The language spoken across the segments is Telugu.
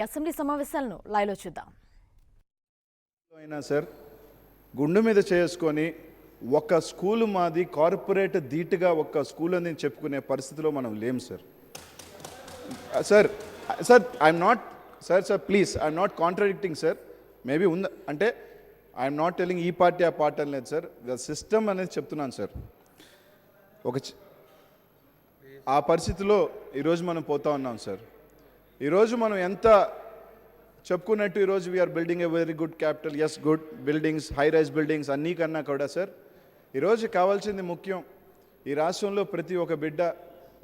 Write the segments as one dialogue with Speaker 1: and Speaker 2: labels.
Speaker 1: అసెంబ్లీ సమావేశాలను లైవ్లో చూద్దాం.
Speaker 2: అయినా సార్ గుండు మీద చేసుకొని ఒక స్కూల్ మాది కార్పొరేట్ ధీటుగా ఒక స్కూల్ అని చెప్పుకునే పరిస్థితిలో మనం లేము sir. Sir sir I'm not sir please I'm not contradicting sir. Maybe ఉంది అంటే ఐఎమ్ నాట్ టెలింగ్ ఈ పార్టీ ఆ పార్టీ అని లేదు సార్. సిస్టమ్ అనేది చెప్తున్నాను సార్. ఆ పరిస్థితిలో ఈరోజు మనం పోతా ఉన్నాం సార్. ఈరోజు మనం ఎంత చెప్పుకున్నట్టు ఈరోజు we are building a very good capital. Yes, good buildings, high rise buildings అన్నీ కన్నా కూడా సార్ ఈరోజు కావాల్సింది ముఖ్యం. ఈ రాష్ట్రంలో ప్రతి ఒక్క బిడ్డ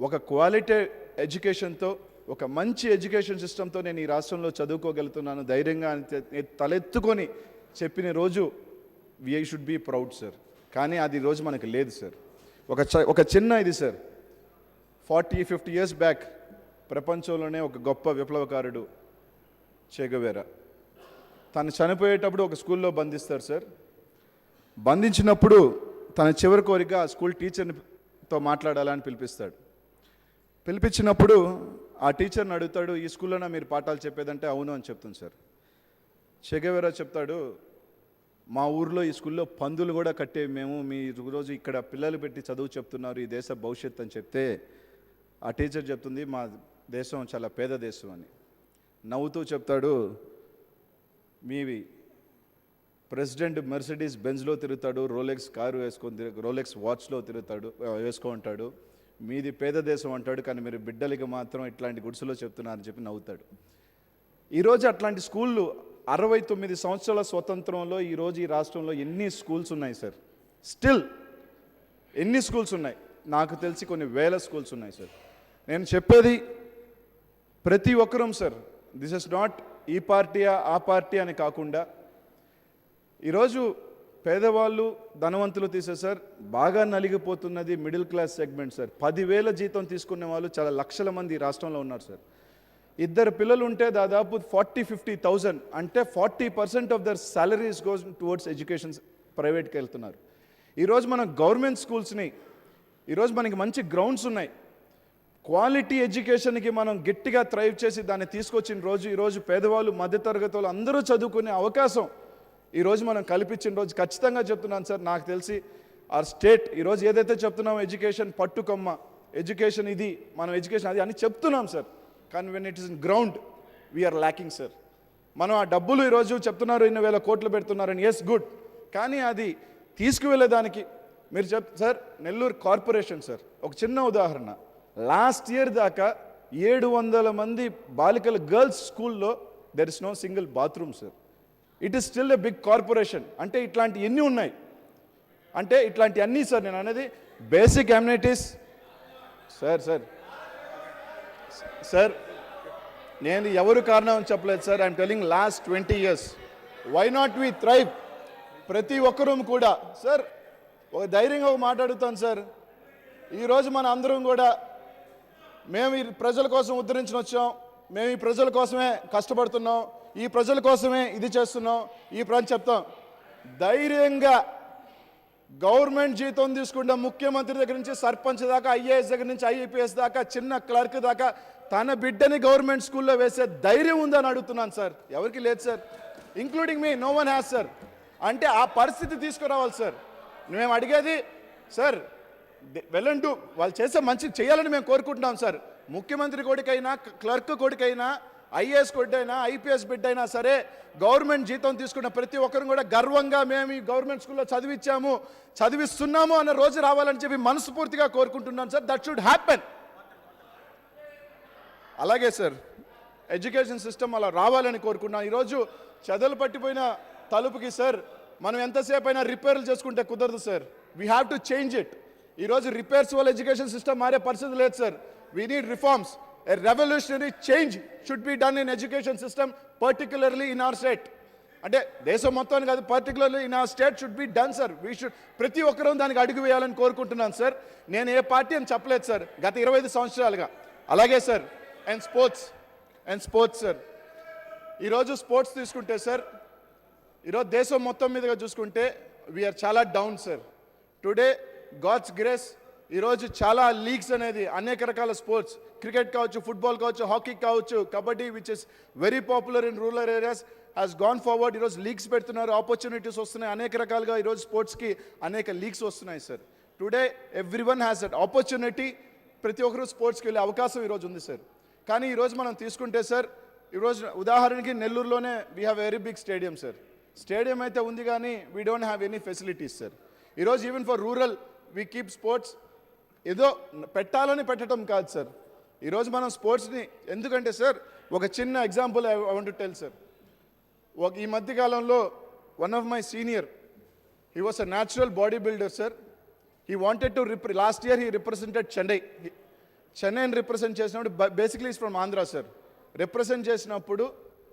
Speaker 2: ఒక క్వాలిటీ ఎడ్యుకేషన్తో, ఒక మంచి ఎడ్యుకేషన్ సిస్టంతో నేను ఈ రాష్ట్రంలో చదువుకోగలుగుతున్నాను ధైర్యంగా తలెత్తుకొని చెప్పిన రోజు we should be proud sir. కానీ అది రోజు మనకు లేదు సార్. ఒక చిన్న ఇది సార్, 40-50 years బ్యాక్ ప్రపంచంలోనే ఒక గొప్ప విప్లవకారుడు చే గెవేరా తను చనిపోయేటప్పుడు ఒక స్కూల్లో బంధిస్తారు సార్. బంధించినప్పుడు తన చివరి కోరిక ఆ స్కూల్ టీచర్తో మాట్లాడాలని పిలిపిస్తాడు. పిలిపించినప్పుడు ఆ టీచర్ని అడుగుతాడు, ఈ స్కూల్లోనే మీరు పాఠాలు చెప్పేదంటే అవును అని చెప్తుంది సార్. చే గెవేరా చెప్తాడు, మా ఊర్లో ఈ స్కూల్లో పందులు కూడా కట్టేవి మేము, మీ రోజు ఇక్కడ పిల్లలు పెట్టి చదువు చెప్తున్నారు, ఈ దేశ భవిష్యత్తు అని చెప్తే ఆ టీచర్ చెప్తుంది, మా దేశం చాలా పేద దేశం అని. నవ్వుతూ చెప్తాడు, మీవి ప్రెసిడెంట్ మెర్సిడీస్ బెంజ్లో తిరుగుతాడు, రోలెక్స్ కారు రోలెక్స్ వాచ్లో వేసుకుంటాడు, మీది పేద దేశం అంటాడు, కానీ మీరు బిడ్డలకి మాత్రం ఇట్లాంటి గుడిసెలో చెప్తున్నారని చెప్పి నవ్వుతాడు. ఈరోజు అట్లాంటి స్కూళ్ళు 69 సంవత్సరాల స్వతంత్రంలో ఈరోజు ఈ రాష్ట్రంలో ఎన్ని స్కూల్స్ ఉన్నాయి సార్? స్టిల్ ఎన్ని స్కూల్స్ ఉన్నాయి? నాకు తెలిసి కొన్ని వేల స్కూల్స్ ఉన్నాయి సార్. నేను చెప్పేది ప్రతి ఒక్కరూ సార్, దిస్ ఇస్ నాట్ ఈ పార్టీయా ఆ పార్టీ అని కాకుండా ఈరోజు పేదవాళ్ళు ధనవంతులు తీసే సార్ బాగా నలిగిపోతున్నది మిడిల్ క్లాస్ సెగ్మెంట్ సార్. 10,000 జీతం తీసుకునే వాళ్ళు చాలా లక్షల మంది రాష్ట్రంలో ఉన్నారు సార్. 2 పిల్లలు ఉంటే దాదాపు 40-50,000 అంటే 40% of their salaries goes towards education ప్రైవేట్కి వెళ్తున్నారు. ఈరోజు మన గవర్నమెంట్ స్కూల్స్ని ఈరోజు మనకి మంచి గ్రౌండ్స్ ఉన్నాయి, క్వాలిటీ ఎడ్యుకేషన్కి మనం గట్టిగా థ్రైవ్ చేసి దాన్ని తీసుకొచ్చిన రోజు ఈరోజు పేదవాళ్ళు మధ్యతరగతి వాళ్ళు అందరూ చదువుకునే అవకాశం ఈరోజు మనం కల్పించిన రోజు ఖచ్చితంగా చెప్తున్నాను సార్. నాకు తెలిసి ఆర్ స్టేట్ ఈరోజు ఏదైతే చెప్తున్నామో ఎడ్యుకేషన్ పట్టుకొమ్మ, ఎడ్యుకేషన్ ఇది, మనం ఎడ్యుకేషన్ అది అని చెప్తున్నాం సార్. కానీ when it is in ground we are lacking sir. మనం ఆ డబ్బులు ఈరోజు చెప్తున్నారు 2,000 కోట్లు పెడుతున్నారని, ఎస్ గుడ్, కానీ అది తీసుకువెళ్ళేదానికి మీరు సార్ నెల్లూరు కార్పొరేషన్ సార్ ఒక చిన్న ఉదాహరణ. లాస్ట్ ఇయర్ దాకా 700 మంది బాలికల గర్ల్స్ స్కూల్లో there is no single bathroom sir. It is still a big corporation. అంటే ఇట్లాంటి ఎన్ని ఉన్నాయి అంటే ఇట్లాంటి అన్నీ సార్. నేను అనేది బేసిక్ అమ్యూనిటీస్ సార్. సార్ నేను ఎవరు కారణం అని చెప్పలేదు sir. I'm telling last 20 years why not we thrive. ప్రతి ఒక్కరూ కూడా సార్ ఒక ధైర్యంగా మాట్లాడుతాను సార్. ఈరోజు మన అందరం కూడా మేము ఈ ప్రజల కోసం ఉద్ధరించిన వచ్చాం, మేము ఈ ప్రజల కోసమే కష్టపడుతున్నాం, ఈ ప్రజల కోసమే ఇది చేస్తున్నాం, ఈ ప్రజలు చెప్తాం. ధైర్యంగా గవర్నమెంట్ జీతం తీసుకుంటే ముఖ్యమంత్రి దగ్గర నుంచి సర్పంచ్ దాకా, ఐఏఎస్ దగ్గర నుంచి ఐఏపీఎస్ దాకా, చిన్న క్లర్క్ దాకా తన బిడ్డని గవర్నమెంట్ స్కూల్లో వేసే ధైర్యం ఉందని అడుగుతున్నాను సార్. ఎవరికి లేదు sir, including me, no one has sir. అంటే ఆ పరిస్థితి తీసుకురావాలి సార్. మేము అడిగేది సార్ వెళ్ళంటూ వాళ్ళు చేసే మంచి చేయాలని మేము కోరుకుంటున్నాం సార్. ముఖ్యమంత్రి కొడుకైనా, క్లర్క్ కొడుకైనా, ఐఏఎస్ కొడుకైనా, ఐపీఎస్ బిడ్డ అయినా సరే గవర్నమెంట్ జీతం తీసుకున్న ప్రతి ఒక్కరు కూడా గర్వంగా మేము ఈ గవర్నమెంట్ స్కూల్లో చదివిస్తున్నాము అన్న రోజు రావాలని చెప్పి మనస్ఫూర్తిగా కోరుకుంటున్నాను సార్. That should happen. అలాగే సార్ ఎడ్యుకేషన్ సిస్టమ్ అలా రావాలని కోరుకున్నాను. ఈరోజు చదువులు పట్టిపోయిన తలుపుకి సార్ మనం ఎంతసేపు అయినా రిపేర్లు చేసుకుంటే కుదరదు sir. We have to change it. ఈరోజు రిపేర్స్ వల్ల ఎడ్యుకేషన్ సిస్టమ్ మారే పరిస్థితి లేదు sir. We need reforms. A revolutionary change should be done in education system, particularly in our state. అంటే దేశం మొత్తాన్ని కాదు, particularly in our state should be done sir. We should ప్రతి ఒక్కరూ దానికి అడుగు వేయాలని కోరుకుంటున్నాను సార్. నేను ఏ పార్టీ అని చెప్పలేదు సార్ గత 25 సంవత్సరాలుగా. అలాగే సార్ అండ్ స్పోర్ట్స్ సార్. ఈరోజు స్పోర్ట్స్ తీసుకుంటే సార్ ఈరోజు దేశం మొత్తం మీదుగా చూసుకుంటే వీఆర్ చాలా down sir. Today God's grace ఈరోజు చాలా లీగ్స్ అనేది అనేక రకాల స్పోర్ట్స్ క్రికెట్ కావచ్చు, ఫుట్బాల్ కావచ్చు, హాకీ కావచ్చు, kabaddi which is very popular in rural areas has gone forward. ఈరోజు లీగ్స్ పెడుతున్నారు, ఆపర్చునిటీస్ వస్తున్నాయి, అనేక రకాలుగా ఈరోజు స్పోర్ట్స్కి అనేక లీగ్స్ వస్తున్నాయి sir. Today every one has that opportunity. ప్రతి ఒక్కరు స్పోర్ట్స్కి వెళ్ళే అవకాశం ఈరోజు ఉంది సార్. కానీ ఈరోజు మనం తీసుకుంటే సార్, ఈరోజు ఉదాహరణకి నెల్లూరులోనే we have very big stadium sir. Stadium అయితే ఉంది కానీ we don't have any facilities sir. ఈరోజు even for rural we keep sports ఏదో పెట్టాలని పెట్టడం కాదు సార్. ఈరోజు మనం స్పోర్ట్స్ని ఎందుకంటే సార్, ఒక చిన్న example I want to tell sir. ఈ మధ్యకాలంలో one of my senior, he was a natural body builder sir. He wanted to last year he represented చెన్నైని రిప్రజెంట్ చేసినప్పుడు, basically is from Andhra sir. Represent చేసినప్పుడు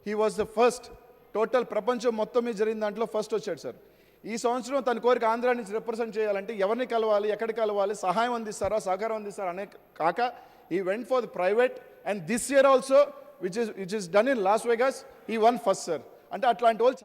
Speaker 2: he was the first. Total ప్రపంచం మొత్తం మీద జరిగిన దాంట్లో ఫస్ట్ వచ్చాడు సార్. ఈ సంవత్సరం తన కోరిక ఆంధ్ర నుంచి రిప్రజెంట్ చేయాలంటే ఎవరిని కలవాలి, ఎక్కడికి కలవాలి, సహాయం అందిస్తారా, సహకారం అందిస్తారా అనే కాక ఈ went for the private. And this year also which is done in Las Vegas, ఈ వన్ ఫస్ట్ సార్. అంటే అట్లాంటి వాళ్ళు